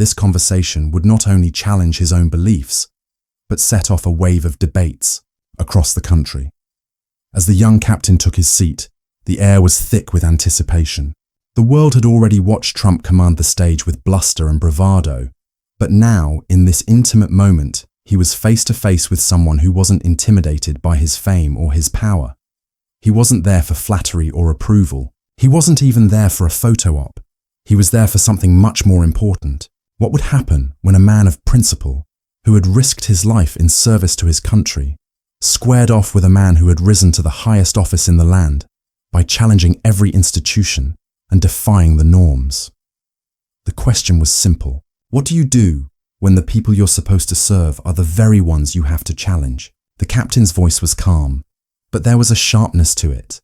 This conversation would not only challenge his own beliefs, but set off a wave of debates across the country. As the young captain took his seat, the air was thick with anticipation. The world had already watched Trump command the stage with bluster and bravado, but now, in this intimate moment, he was face to face with someone who wasn't intimidated by his fame or his power. He wasn't there for flattery or approval. He wasn't even there for a photo op. He was there for something much more important. What would happen when a man of principle, who had risked his life in service to his country, squared off with a man who had risen to the highest office in the land by challenging every institution and defying the norms? The question was simple. What do you do when the people you're supposed to serve are the very ones you have to challenge? The captain's voice was calm, but there was a sharpness to it,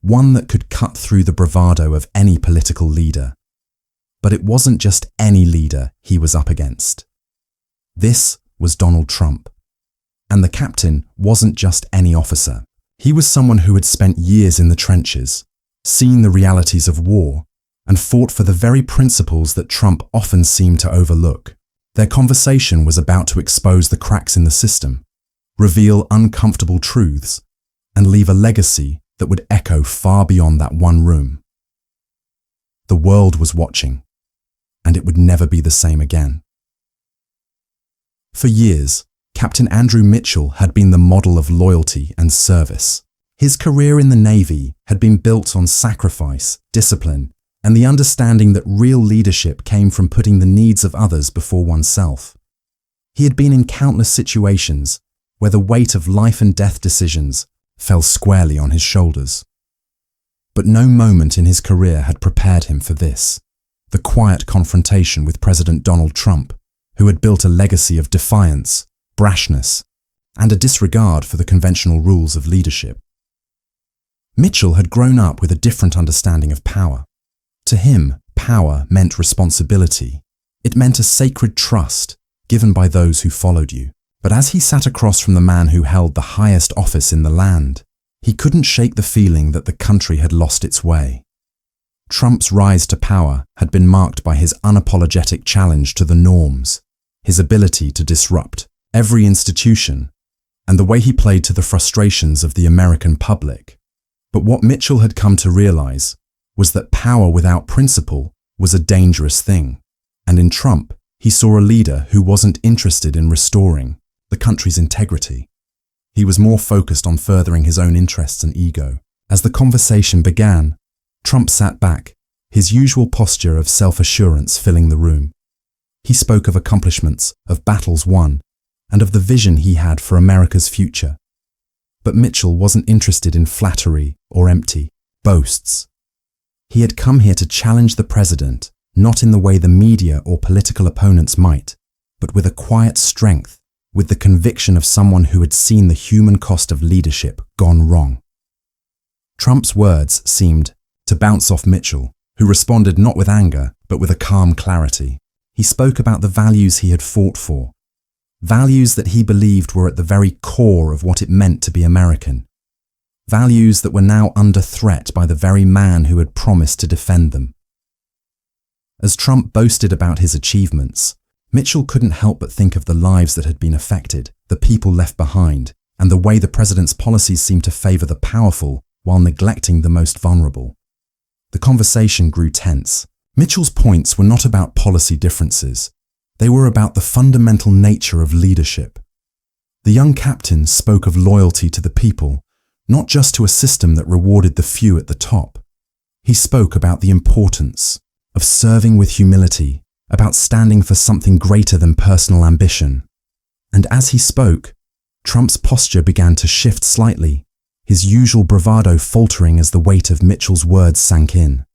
one that could cut through the bravado of any political leader. But it wasn't just any leader he was up against. This was Donald Trump. And the captain wasn't just any officer. He was someone who had spent years in the trenches, seen the realities of war, and fought for the very principles that Trump often seemed to overlook. Their conversation was about to expose the cracks in the system, reveal uncomfortable truths, and leave a legacy that would echo far beyond that one room. The world was watching, and it would never be the same again. For years, Captain Andrew Mitchell had been the model of loyalty and service. His career in the Navy had been built on sacrifice, discipline, and the understanding that real leadership came from putting the needs of others before oneself. He had been in countless situations where the weight of life and death decisions fell squarely on his shoulders. But no moment in his career had prepared him for this, the quiet confrontation with President Donald Trump, who had built a legacy of defiance, brashness, and a disregard for the conventional rules of leadership. Mitchell had grown up with a different understanding of power. To him, power meant responsibility. It meant a sacred trust given by those who followed you. But as he sat across from the man who held the highest office in the land, he couldn't shake the feeling that the country had lost its way. Trump's rise to power had been marked by his unapologetic challenge to the norms, his ability to disrupt every institution, and the way he played to the frustrations of the American public. But what Mitchell had come to realize was that power without principle was a dangerous thing, and in Trump, he saw a leader who wasn't interested in restoring the country's integrity. He was more focused on furthering his own interests and ego. As the conversation began, Trump sat back, his usual posture of self-assurance filling the room. He spoke of accomplishments, of battles won, and of the vision he had for America's future. But Mitchell wasn't interested in flattery or empty boasts. He had come here to challenge the president, not in the way the media or political opponents might, but with a quiet strength, with the conviction of someone who had seen the human cost of leadership gone wrong. Trump's words seemed to bounce off Mitchell, who responded not with anger, but with a calm clarity. He spoke about the values he had fought for, values that he believed were at the very core of what it meant to be American, values that were now under threat by the very man who had promised to defend them. As Trump boasted about his achievements, Mitchell couldn't help but think of the lives that had been affected, the people left behind, and the way the president's policies seemed to favor the powerful while neglecting the most vulnerable. The conversation grew tense. Mitchell's points were not about policy differences. They were about the fundamental nature of leadership. The young captain spoke of loyalty to the people, not just to a system that rewarded the few at the top. He spoke about the importance of serving with humility, about standing for something greater than personal ambition. And as he spoke, Trump's posture began to shift slightly, his usual bravado faltering as the weight of Mitchell's words sank in.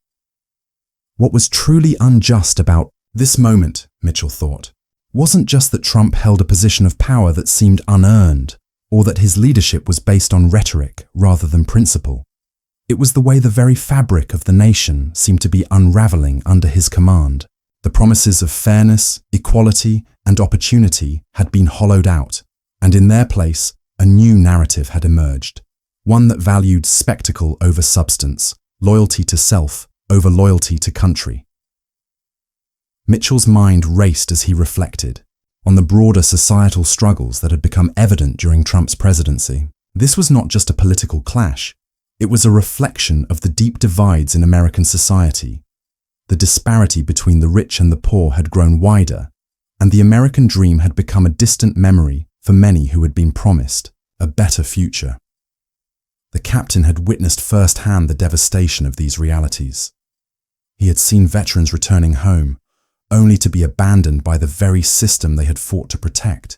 What was truly unjust about this moment, Mitchell thought, wasn't just that Trump held a position of power that seemed unearned, or that his leadership was based on rhetoric rather than principle. It was the way the very fabric of the nation seemed to be unraveling under his command. The promises of fairness, equality, and opportunity had been hollowed out, and in their place, a new narrative had emerged, one that valued spectacle over substance, loyalty to self over loyalty to country. Mitchell's mind raced as he reflected on the broader societal struggles that had become evident during Trump's presidency. This was not just a political clash, it was a reflection of the deep divides in American society. The disparity between the rich and the poor had grown wider, and the American dream had become a distant memory for many who had been promised a better future. The captain had witnessed firsthand the devastation of these realities. He had seen veterans returning home, only to be abandoned by the very system they had fought to protect.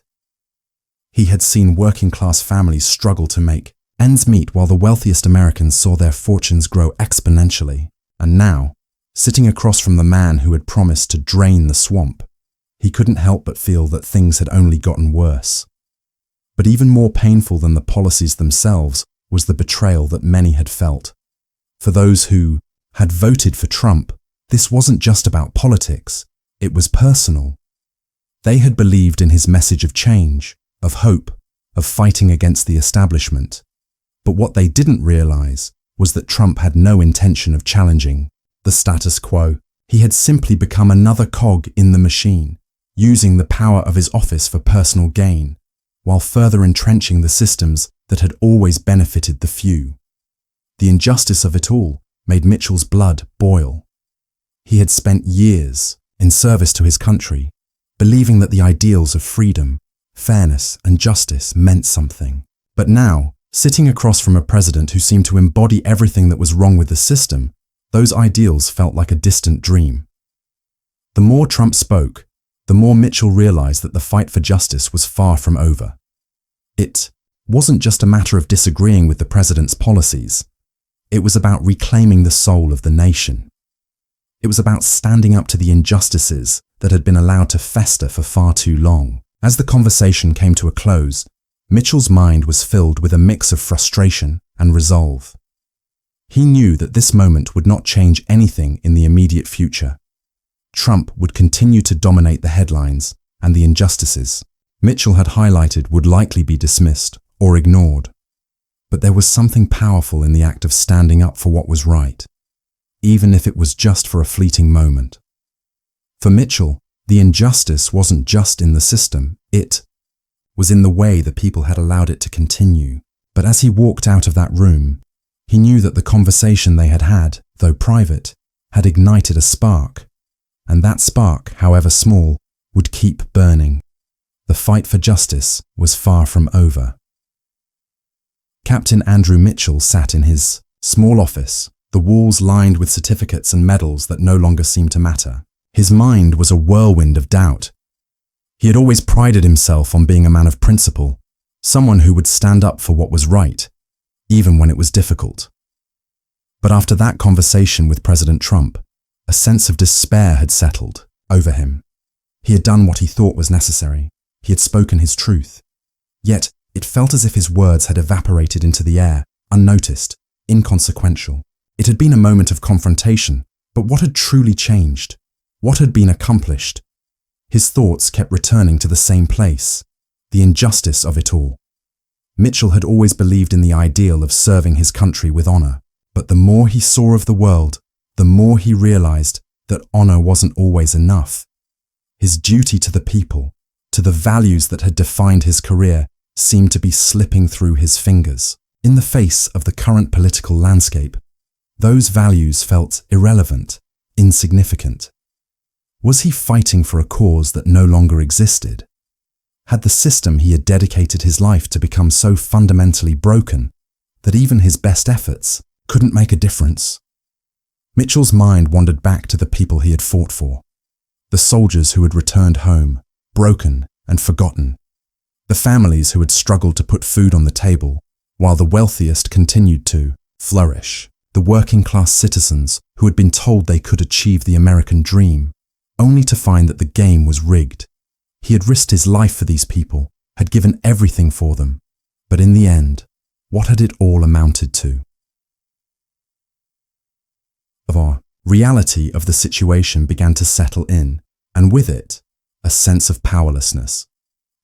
He had seen working-class families struggle to make ends meet while the wealthiest Americans saw their fortunes grow exponentially. And now, sitting across from the man who had promised to drain the swamp, he couldn't help but feel that things had only gotten worse. But even more painful than the policies themselves was the betrayal that many had felt. For those who had voted for Trump, this wasn't just about politics, it was personal. They had believed in his message of change, of hope, of fighting against the establishment. But what they didn't realize was that Trump had no intention of challenging the status quo. He had simply become another cog in the machine, using the power of his office for personal gain, while further entrenching the systems that had always benefited the few. The injustice of it all made Mitchell's blood boil. He had spent years in service to his country, believing that the ideals of freedom, fairness, and justice meant something. But now, sitting across from a president who seemed to embody everything that was wrong with the system, those ideals felt like a distant dream. The more Trump spoke, the more Mitchell realized that the fight for justice was far from over. It wasn't just a matter of disagreeing with the president's policies. It was about reclaiming the soul of the nation. It was about standing up to the injustices that had been allowed to fester for far too long. As the conversation came to a close, Mitchell's mind was filled with a mix of frustration and resolve. He knew that this moment would not change anything in the immediate future. Trump would continue to dominate the headlines, and the injustices Mitchell had highlighted would likely be dismissed or ignored. But there was something powerful in the act of standing up for what was right, even if it was just for a fleeting moment. For Mitchell, the injustice wasn't just in the system, it was in the way the people had allowed it to continue. But as he walked out of that room, he knew that the conversation they had had, though private, had ignited a spark. And that spark, however small, would keep burning. The fight for justice was far from over. Captain Andrew Mitchell sat in his small office, the walls lined with certificates and medals that no longer seemed to matter. His mind was a whirlwind of doubt. He had always prided himself on being a man of principle, someone who would stand up for what was right, even when it was difficult. But after that conversation with President Trump, a sense of despair had settled over him. He had done what he thought was necessary. He had spoken his truth. Yet, it felt as if his words had evaporated into the air, unnoticed, inconsequential. It had been a moment of confrontation, but what had truly changed? What had been accomplished? His thoughts kept returning to the same place, the injustice of it all. Mitchell had always believed in the ideal of serving his country with honor, but the more he saw of the world, the more he realized that honor wasn't always enough. His duty to the people, to the values that had defined his career, seemed to be slipping through his fingers. In the face of the current political landscape, those values felt irrelevant, insignificant. Was he fighting for a cause that no longer existed? Had the system he had dedicated his life to become so fundamentally broken that even his best efforts couldn't make a difference? Mitchell's mind wandered back to the people he had fought for, the soldiers who had returned home, broken and forgotten, the families who had struggled to put food on the table, while the wealthiest continued to flourish, the working-class citizens who had been told they could achieve the American dream, only to find that the game was rigged. He had risked his life for these people, had given everything for them, but in the end, what had it all amounted to? The reality of the situation began to settle in, and with it, a sense of powerlessness.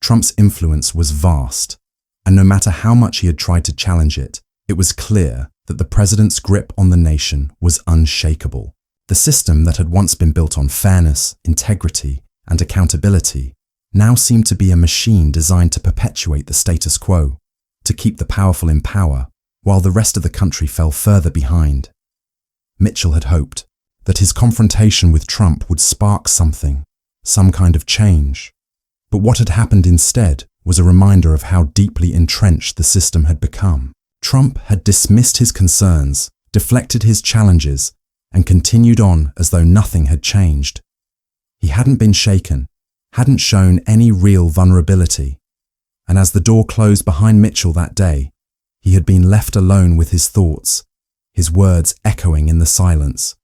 Trump's influence was vast, and no matter how much he had tried to challenge it, it was clear that the president's grip on the nation was unshakable. The system that had once been built on fairness, integrity, and accountability now seemed to be a machine designed to perpetuate the status quo, to keep the powerful in power, while the rest of the country fell further behind. Mitchell had hoped that his confrontation with Trump would spark something, some kind of change. But what had happened instead was a reminder of how deeply entrenched the system had become. Trump had dismissed his concerns, deflected his challenges, and continued on as though nothing had changed. He hadn't been shaken, hadn't shown any real vulnerability. And as the door closed behind Mitchell that day, he had been left alone with his thoughts, his words echoing in the silence.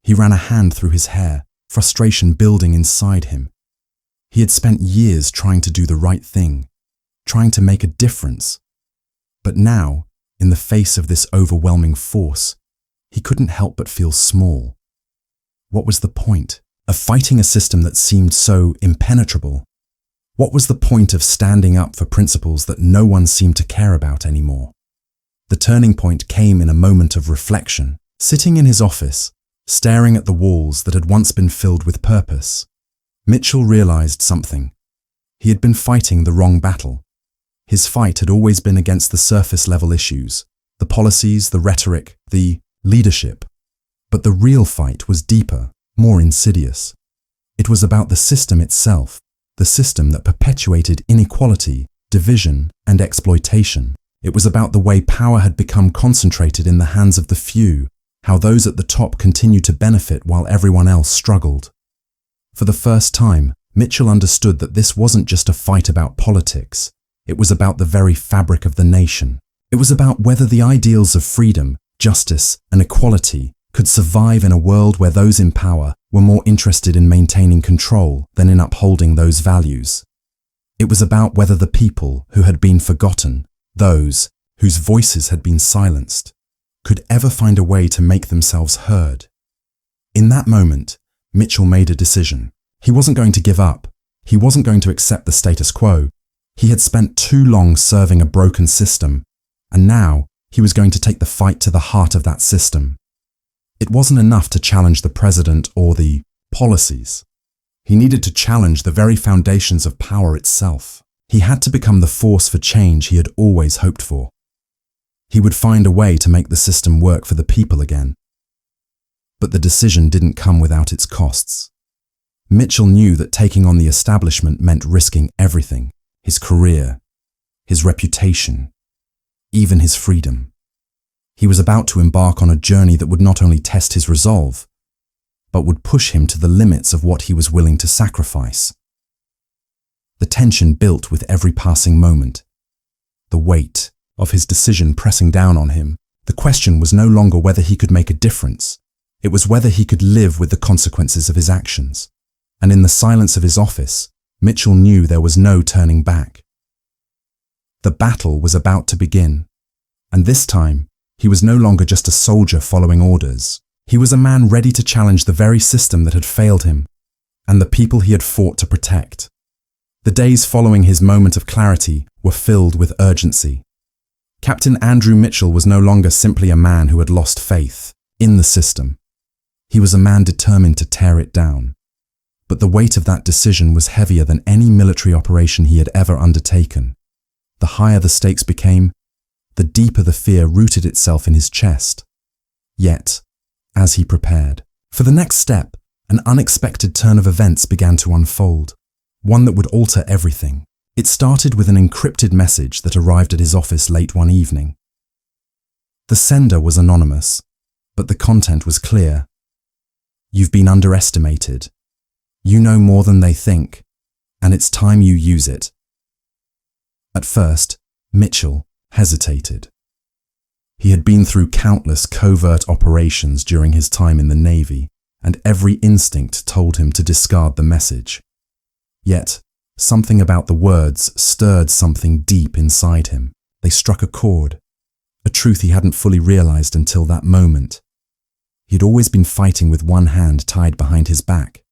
He ran a hand through his hair, frustration building inside him. He had spent years trying to do the right thing, trying to make a difference. But now, in the face of this overwhelming force, he couldn't help but feel small. What was the point of fighting a system that seemed so impenetrable? What was the point of standing up for principles that no one seemed to care about anymore? The turning point came in a moment of reflection. Sitting in his office, staring at the walls that had once been filled with purpose, Mitchell realized something. He had been fighting the wrong battle. His fight had always been against the surface-level issues, the policies, the rhetoric, the leadership. But the real fight was deeper, more insidious. It was about the system itself, the system that perpetuated inequality, division, and exploitation. It was about the way power had become concentrated in the hands of the few, how those at the top continued to benefit while everyone else struggled. For the first time, Mitchell understood that this wasn't just a fight about politics. It was about the very fabric of the nation. It was about whether the ideals of freedom, justice, and equality could survive in a world where those in power were more interested in maintaining control than in upholding those values. It was about whether the people who had been forgotten, those whose voices had been silenced, could ever find a way to make themselves heard. In that moment, Mitchell made a decision. He wasn't going to give up. He wasn't going to accept the status quo. He had spent too long serving a broken system, and now he was going to take the fight to the heart of that system. It wasn't enough to challenge the president or the policies. He needed to challenge the very foundations of power itself. He had to become the force for change he had always hoped for. He would find a way to make the system work for the people again. But the decision didn't come without its costs. Mitchell knew that taking on the establishment meant risking everything: his career, his reputation, even his freedom. He was about to embark on a journey that would not only test his resolve, but would push him to the limits of what he was willing to sacrifice. The tension built with every passing moment, the weight of his decision pressing down on him. The question was no longer whether he could make a difference. It was whether he could live with the consequences of his actions. And in the silence of his office, Mitchell knew there was no turning back. The battle was about to begin, and this time, he was no longer just a soldier following orders. He was a man ready to challenge the very system that had failed him, and the people he had fought to protect. The days following his moment of clarity were filled with urgency. Captain Andrew Mitchell was no longer simply a man who had lost faith in the system. He was a man determined to tear it down. But the weight of that decision was heavier than any military operation he had ever undertaken. The higher the stakes became, the deeper the fear rooted itself in his chest. Yet, as he prepared for the next step, an unexpected turn of events began to unfold, one that would alter everything. It started with an encrypted message that arrived at his office late one evening. The sender was anonymous, but the content was clear. "You've been underestimated. You know more than they think, and it's time you use it." At first, Mitchell hesitated. He had been through countless covert operations during his time in the Navy, and every instinct told him to discard the message. Yet, something about the words stirred something deep inside him. They struck a chord, a truth he hadn't fully realized until that moment. He had always been fighting with one hand tied behind his back.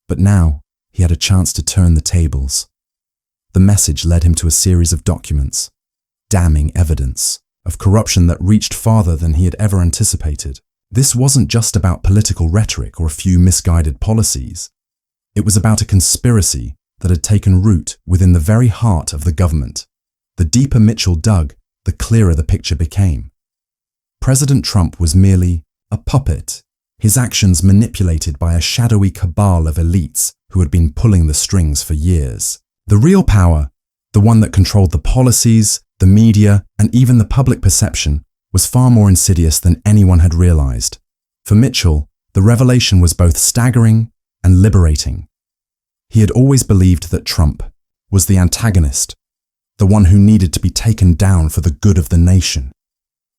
But now, he had a chance to turn the tables. The message led him to a series of documents, damning evidence of corruption that reached farther than he had ever anticipated. This wasn't just about political rhetoric or a few misguided policies. It was about a conspiracy that had taken root within the very heart of the government. The deeper Mitchell dug, the clearer the picture became. President Trump was merely a puppet, his actions manipulated by a shadowy cabal of elites who had been pulling the strings for years. The real power, the one that controlled the policies, the media, and even the public perception, was far more insidious than anyone had realized. For Mitchell, the revelation was both staggering and liberating. He had always believed that Trump was the antagonist, the one who needed to be taken down for the good of the nation.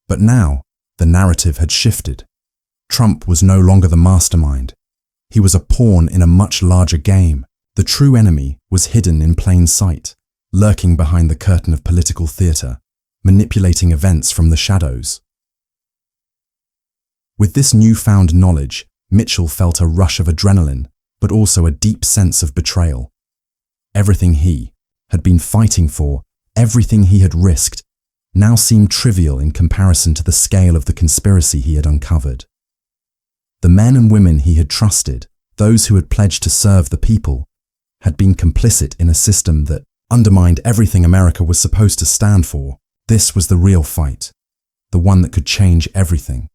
But now, the narrative had shifted. Trump was no longer the mastermind. He was a pawn in a much larger game. The true enemy was hidden in plain sight, lurking behind the curtain of political theater, manipulating events from the shadows. With this newfound knowledge, Mitchell felt a rush of adrenaline, but also a deep sense of betrayal. Everything he had been fighting for, everything he had risked, now seemed trivial in comparison to the scale of the conspiracy he had uncovered. The men and women he had trusted, those who had pledged to serve the people, had been complicit in a system that undermined everything America was supposed to stand for. This was the real fight, the one that could change everything.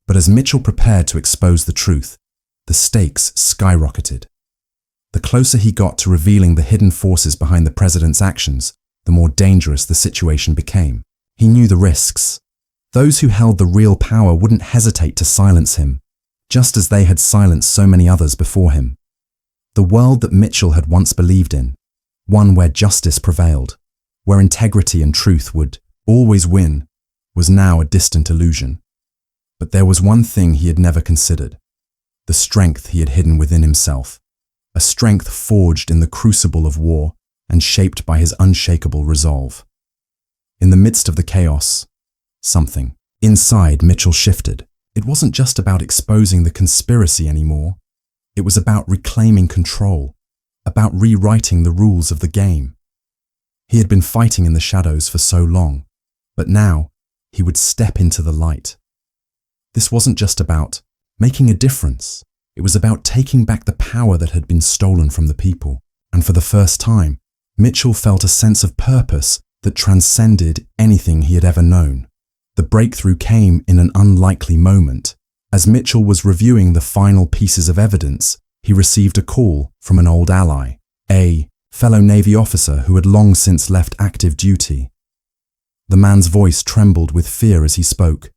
But as Mitchell prepared to expose the truth, the stakes skyrocketed. The closer he got to revealing the hidden forces behind the president's actions, the more dangerous the situation became. He knew the risks. Those who held the real power wouldn't hesitate to silence him, just as they had silenced so many others before him. The world that Mitchell had once believed in, one where justice prevailed, where integrity and truth would always win, was now a distant illusion. But there was one thing he had never considered: the strength he had hidden within himself, a strength forged in the crucible of war and shaped by his unshakable resolve. In the midst of the chaos, something inside Mitchell shifted. It wasn't just about exposing the conspiracy anymore. It was about reclaiming control, about rewriting the rules of the game. He had been fighting in the shadows for so long, but now he would step into the light. This wasn't just about making a difference. It was about taking back the power that had been stolen from the people. And for the first time, Mitchell felt a sense of purpose that transcended anything he had ever known. The breakthrough came in an unlikely moment. As Mitchell was reviewing the final pieces of evidence, he received a call from an old ally, a fellow Navy officer who had long since left active duty. The man's voice trembled with fear as he spoke.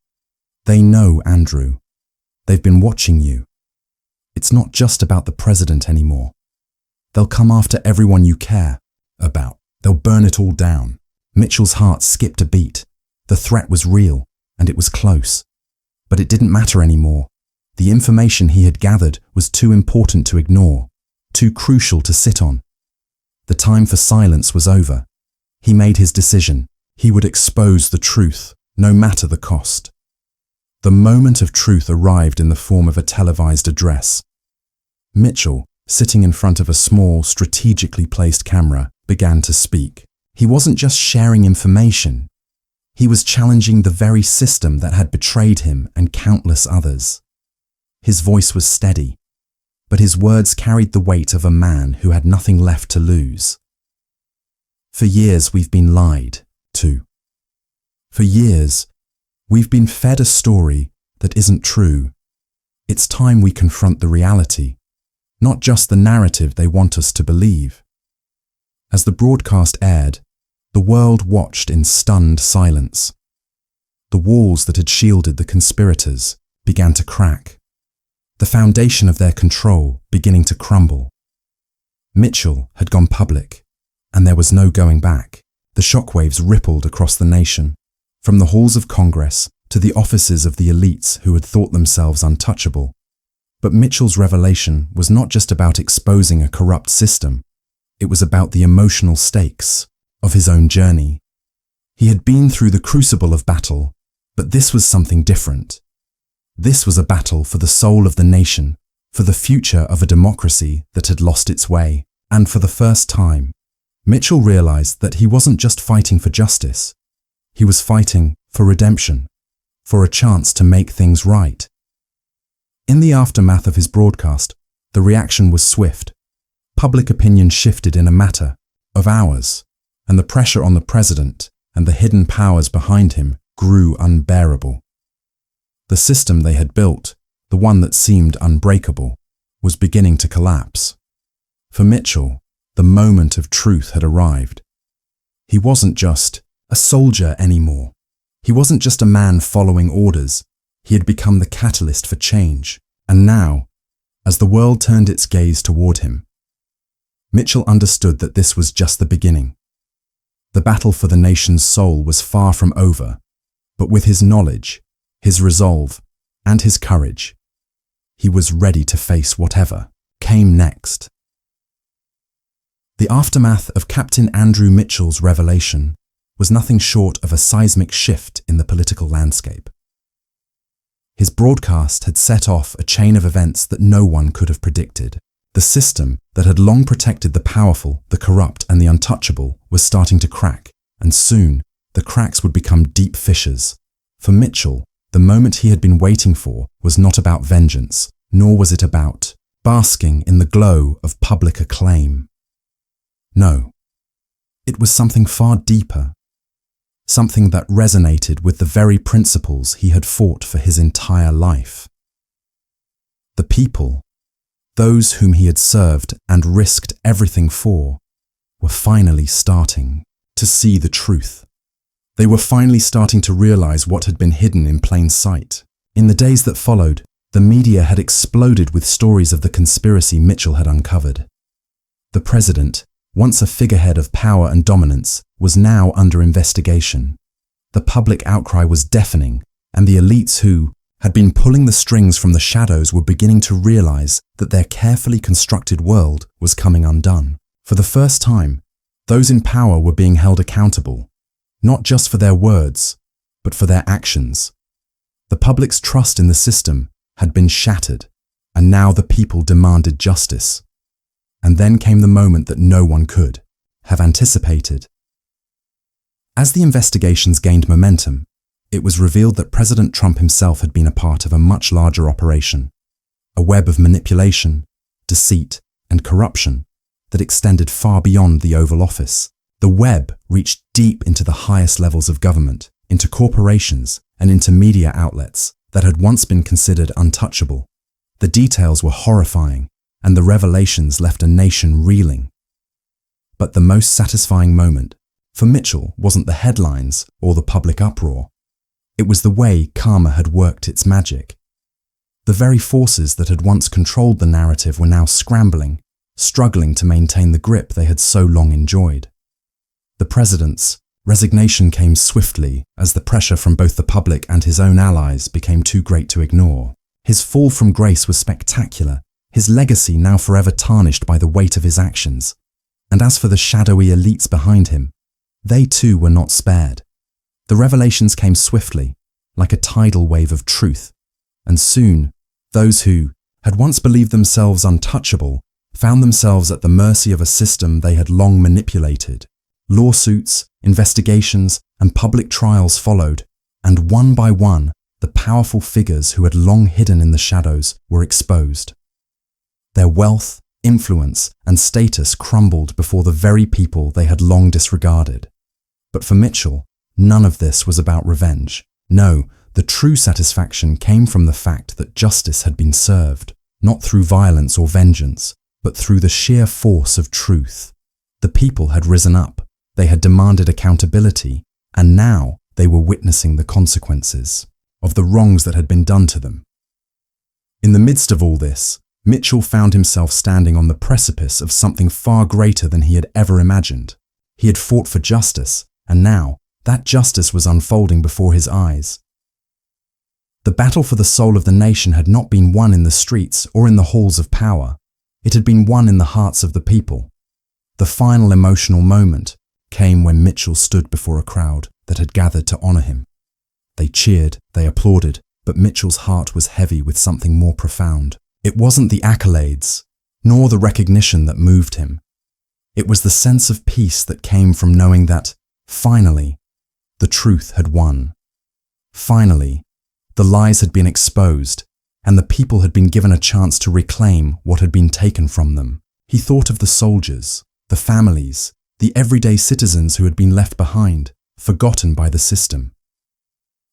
"They know, Andrew. They've been watching you. It's not just about the president anymore. They'll come after everyone you care about. They'll burn it all down." Mitchell's heart skipped a beat. The threat was real, and it was close. But it didn't matter anymore. The information he had gathered was too important to ignore, too crucial to sit on. The time for silence was over. He made his decision. He would expose the truth, no matter the cost. The moment of truth arrived in the form of a televised address. Mitchell, sitting in front of a small, strategically placed camera, began to speak. He wasn't just sharing information. He was challenging the very system that had betrayed him and countless others. His voice was steady, but his words carried the weight of a man who had nothing left to lose. For years we've been lied to. For years, we've been fed a story that isn't true. It's time we confront the reality, not just the narrative they want us to believe. As the broadcast aired, the world watched in stunned silence. The walls that had shielded the conspirators began to crack, the foundation of their control beginning to crumble. Mitchell had gone public, and there was no going back. The shockwaves rippled across the nation, from the halls of Congress to the offices of the elites who had thought themselves untouchable. But Mitchell's revelation was not just about exposing a corrupt system. It was about the emotional stakes of his own journey. He had been through the crucible of battle, but this was something different. This was a battle for the soul of the nation, for the future of a democracy that had lost its way. And for the first time, Mitchell realized that he wasn't just fighting for justice. He was fighting for redemption, for a chance to make things right. In the aftermath of his broadcast, the reaction was swift. Public opinion shifted in a matter of hours, and the pressure on the president and the hidden powers behind him grew unbearable. The system they had built, the one that seemed unbreakable, was beginning to collapse. For Mitchell, the moment of truth had arrived. He wasn't just a soldier anymore. He wasn't just a man following orders. He had become the catalyst for change. And now, as the world turned its gaze toward him, Mitchell understood that this was just the beginning. The battle for the nation's soul was far from over, but with his knowledge, his resolve, and his courage, he was ready to face whatever came next. The aftermath of Captain Andrew Mitchell's revelation was nothing short of a seismic shift in the political landscape. His broadcast had set off a chain of events that no one could have predicted. The system that had long protected the powerful, the corrupt, and the untouchable was starting to crack, and soon the cracks would become deep fissures. For Mitchell, the moment he had been waiting for was not about vengeance, nor was it about basking in the glow of public acclaim. No, it was something far deeper, something that resonated with the very principles he had fought for his entire life. The people, those whom he had served and risked everything for, were finally starting to see the truth. They were finally starting to realize what had been hidden in plain sight. In the days that followed, the media had exploded with stories of the conspiracy Mitchell had uncovered. The president, once a figurehead of power and dominance, was now under investigation. The public outcry was deafening, and the elites who had been pulling the strings from the shadows were beginning to realize that their carefully constructed world was coming undone. For the first time, those in power were being held accountable, not just for their words, but for their actions. The public's trust in the system had been shattered, and now the people demanded justice. And then came the moment that no one could have anticipated. As the investigations gained momentum, it was revealed that President Trump himself had been a part of a much larger operation, a web of manipulation, deceit, and corruption that extended far beyond the Oval Office. The web reached deep into the highest levels of government, into corporations, and into media outlets that had once been considered untouchable. The details were horrifying, and the revelations left a nation reeling. But the most satisfying moment for Mitchell wasn't the headlines or the public uproar. It was the way karma had worked its magic. The very forces that had once controlled the narrative were now scrambling, struggling to maintain the grip they had so long enjoyed. The president's resignation came swiftly as the pressure from both the public and his own allies became too great to ignore. His fall from grace was spectacular, his legacy now forever tarnished by the weight of his actions. And as for the shadowy elites behind him, they too were not spared. The revelations came swiftly, like a tidal wave of truth, and soon, those who had once believed themselves untouchable found themselves at the mercy of a system they had long manipulated. Lawsuits, investigations, and public trials followed, and one by one, the powerful figures who had long hidden in the shadows were exposed. Their wealth, influence, and status crumbled before the very people they had long disregarded. But for Mitchell, none of this was about revenge. No, the true satisfaction came from the fact that justice had been served, not through violence or vengeance, but through the sheer force of truth. The people had risen up, they had demanded accountability, and now they were witnessing the consequences of the wrongs that had been done to them. In the midst of all this, Mitchell found himself standing on the precipice of something far greater than he had ever imagined. He had fought for justice, and now that justice was unfolding before his eyes. The battle for the soul of the nation had not been won in the streets or in the halls of power. It had been won in the hearts of the people. The final emotional moment came when Mitchell stood before a crowd that had gathered to honor him. They cheered, they applauded, but Mitchell's heart was heavy with something more profound. It wasn't the accolades, nor the recognition that moved him. It was the sense of peace that came from knowing that, finally, the truth had won. Finally, The lies had been exposed, and the people had been given a chance to reclaim what had been taken from them. He thought of the soldiers, the families, the everyday citizens who had been left behind, forgotten by the system.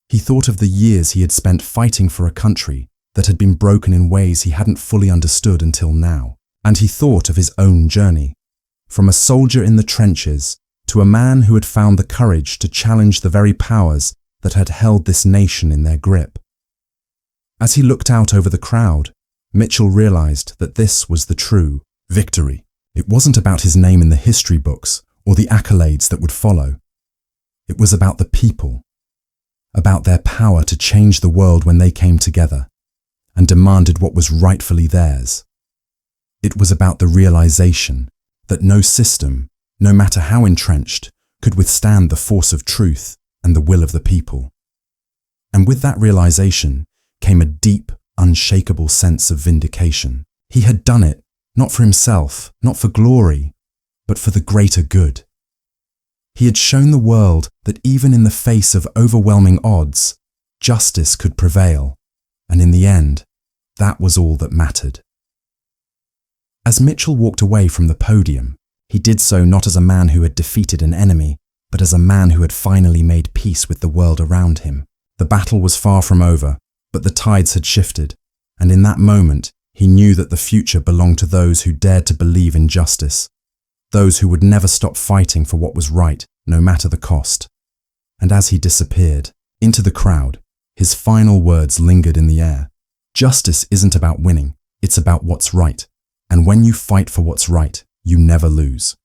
He thought of the years he had spent fighting for a country that had been broken in ways he hadn't fully understood until now. And he thought of his own journey, from a soldier in the trenches to a man who had found the courage to challenge the very powers that had held this nation in their grip. As he looked out over the crowd, Mitchell realized that this was the true victory. It wasn't about his name in the history books or the accolades that would follow. It was about the people, about their power to change the world when they came together and demanded what was rightfully theirs. It was about the realization that no system, no matter how entrenched, could withstand the force of truth and the will of the people. And with that realization came a deep, unshakable sense of vindication. He had done it, not for himself, not for glory, but for the greater good. He had shown the world that even in the face of overwhelming odds, justice could prevail, and in the end, that was all that mattered. As Mitchell walked away from the podium, he did so not as a man who had defeated an enemy, but as a man who had finally made peace with the world around him. The battle was far from over, but the tides had shifted, and in that moment, he knew that the future belonged to those who dared to believe in justice, those who would never stop fighting for what was right, no matter the cost. And as he disappeared into the crowd, his final words lingered in the air. Justice isn't about winning, it's about what's right. And when you fight for what's right, you never lose.